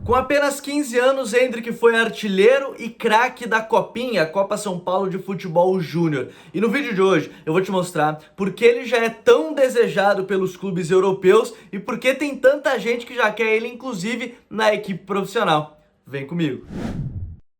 Com apenas 15 anos, Endrick foi artilheiro e craque da Copinha, a Copa São Paulo de Futebol Júnior. E no vídeo de hoje eu vou te mostrar por que ele já é tão desejado pelos clubes europeus e por que tem tanta gente que já quer ele, inclusive, na equipe profissional. Vem comigo.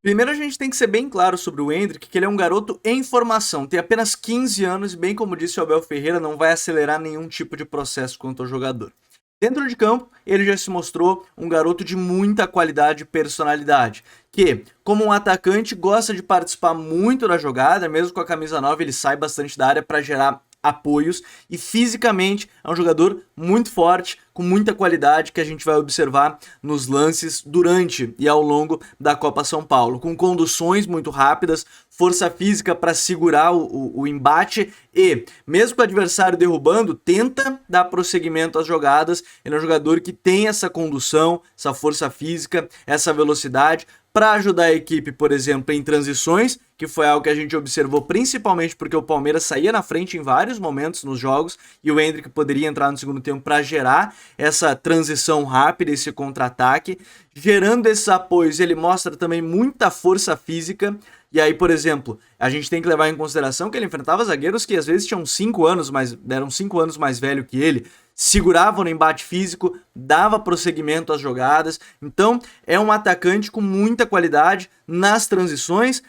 Primeiro a gente tem que ser bem claro sobre o Endrick, que ele é um garoto em formação, tem apenas 15 anos e, bem como disse o Abel Ferreira, não vai acelerar nenhum tipo de processo quanto ao jogador. Dentro de campo, ele já se mostrou um garoto de muita qualidade e personalidade, que, como um atacante, gosta de participar muito da jogada, mesmo com a camisa 9 ele sai bastante da área para gerar apoios, e fisicamente é um jogador muito forte, com muita qualidade, que a gente vai observar nos lances durante e ao longo da Copa São Paulo, com conduções muito rápidas, força física para segurar o embate e, mesmo com o adversário derrubando, tenta dar prosseguimento às jogadas. Ele é um jogador que tem essa condução, essa força física, essa velocidade, para ajudar a equipe, por exemplo, em transições, que foi algo que a gente observou principalmente porque o Palmeiras saía na frente em vários momentos nos jogos e o Endrick poderia entrar no segundo tempo para gerar essa transição rápida, esse contra-ataque. Gerando esses apoios, ele mostra também muita força física. E aí, por exemplo, a gente tem que levar em consideração que ele enfrentava zagueiros que às vezes tinham 5 anos, eram 5 anos mais velho que ele, seguravam no embate físico, dava prosseguimento às jogadas. Então é um atacante com muita qualidade nas transições,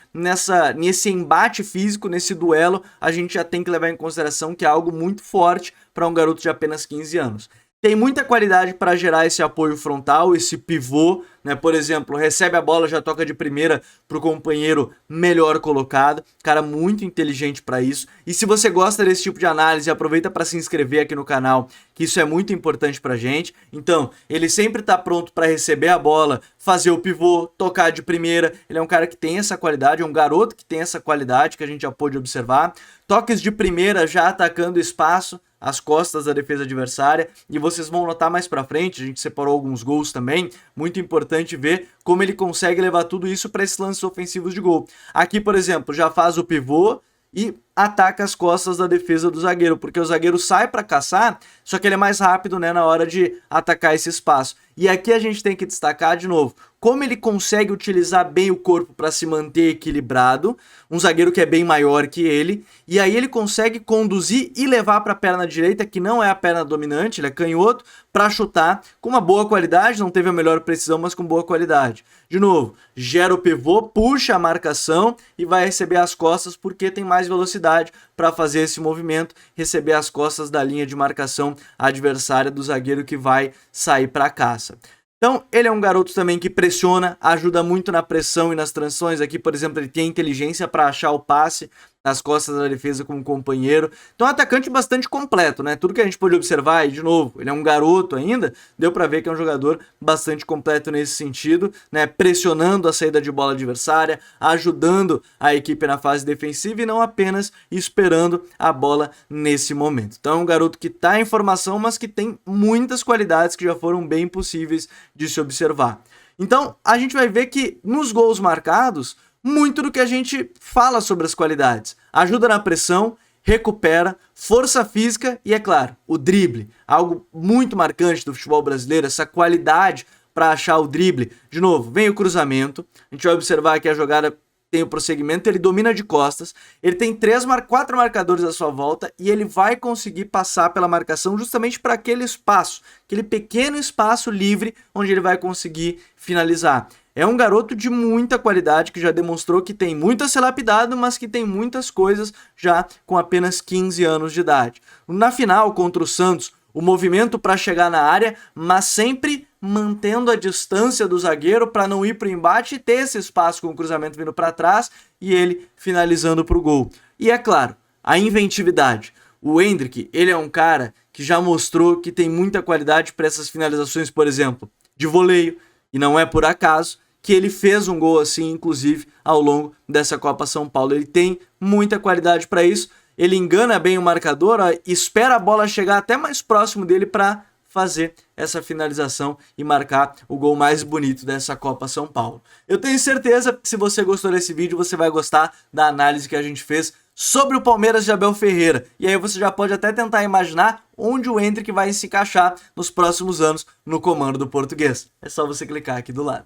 nesse embate físico, nesse duelo. A gente já tem que levar em consideração que é algo muito forte para um garoto de apenas 15 anos. Tem muita qualidade para gerar esse apoio frontal, esse pivô, né? Por exemplo, recebe a bola, já toca de primeira para o companheiro melhor colocado. Cara muito inteligente para isso. E se você gosta desse tipo de análise, aproveita para se inscrever aqui no canal, que isso é muito importante para gente. Então, ele sempre está pronto para receber a bola, fazer o pivô, tocar de primeira. Ele é um cara que tem essa qualidade, é um garoto que tem essa qualidade que a gente já pôde observar. Toques de primeira já atacando espaço, as costas da defesa adversária, e vocês vão notar mais pra frente, a gente separou alguns gols também, muito importante ver como ele consegue levar tudo isso para esses lances ofensivos de gol. Aqui, por exemplo, já faz o pivô e ataca as costas da defesa do zagueiro, porque o zagueiro sai para caçar, só que ele é mais rápido, né, na hora de atacar esse espaço. E aqui a gente tem que destacar de novo como ele consegue utilizar bem o corpo para se manter equilibrado, um zagueiro que é bem maior que ele, e aí ele consegue conduzir e levar para a perna direita, que não é a perna dominante, ele é canhoto, para chutar com uma boa qualidade, não teve a melhor precisão, mas com boa qualidade. De novo, gera o pivô, puxa a marcação e vai receber as costas porque tem mais velocidade para fazer esse movimento, receber as costas da linha de marcação adversária do zagueiro que vai sair para a caça. Então, ele é um garoto também que pressiona, ajuda muito na pressão e nas transições. Aqui, por exemplo, ele tem inteligência para achar o passe nas costas da defesa com o companheiro. Então, é um atacante bastante completo, né? Tudo que a gente pôde observar, e de novo, ele é um garoto ainda, deu para ver que é um jogador bastante completo nesse sentido, né? Pressionando a saída de bola adversária, ajudando a equipe na fase defensiva e não apenas esperando a bola nesse momento. Então, é um garoto que está em formação, mas que tem muitas qualidades que já foram bem possíveis de se observar. Então, a gente vai ver que nos gols marcados, muito do que a gente fala sobre as qualidades. Ajuda na pressão, recupera, força física e, é claro, o drible. Algo muito marcante do futebol brasileiro, essa qualidade para achar o drible. De novo, vem o cruzamento, a gente vai observar que a jogada tem o prosseguimento, ele domina de costas, ele tem 4 marcadores à sua volta e ele vai conseguir passar pela marcação justamente para aquele espaço, aquele pequeno espaço livre onde ele vai conseguir finalizar. É um garoto de muita qualidade que já demonstrou que tem muito a ser lapidado, mas que tem muitas coisas já com apenas 15 anos de idade. Na final contra o Santos, o movimento para chegar na área, mas sempre mantendo a distância do zagueiro para não ir para o embate e ter esse espaço com o cruzamento vindo para trás e ele finalizando para o gol. E é claro, a inventividade. O Endrick, ele é um cara que já mostrou que tem muita qualidade para essas finalizações, por exemplo, de voleio, e não é por acaso que ele fez um gol assim, inclusive, ao longo dessa Copa São Paulo. Ele tem muita qualidade para isso, ele engana bem o marcador, ó, espera a bola chegar até mais próximo dele para fazer essa finalização e marcar o gol mais bonito dessa Copa São Paulo. Eu tenho certeza que se você gostou desse vídeo, você vai gostar da análise que a gente fez sobre o Palmeiras de Abel Ferreira. E aí você já pode até tentar imaginar onde o Endrick vai se encaixar nos próximos anos no comando do português. É só você clicar aqui do lado.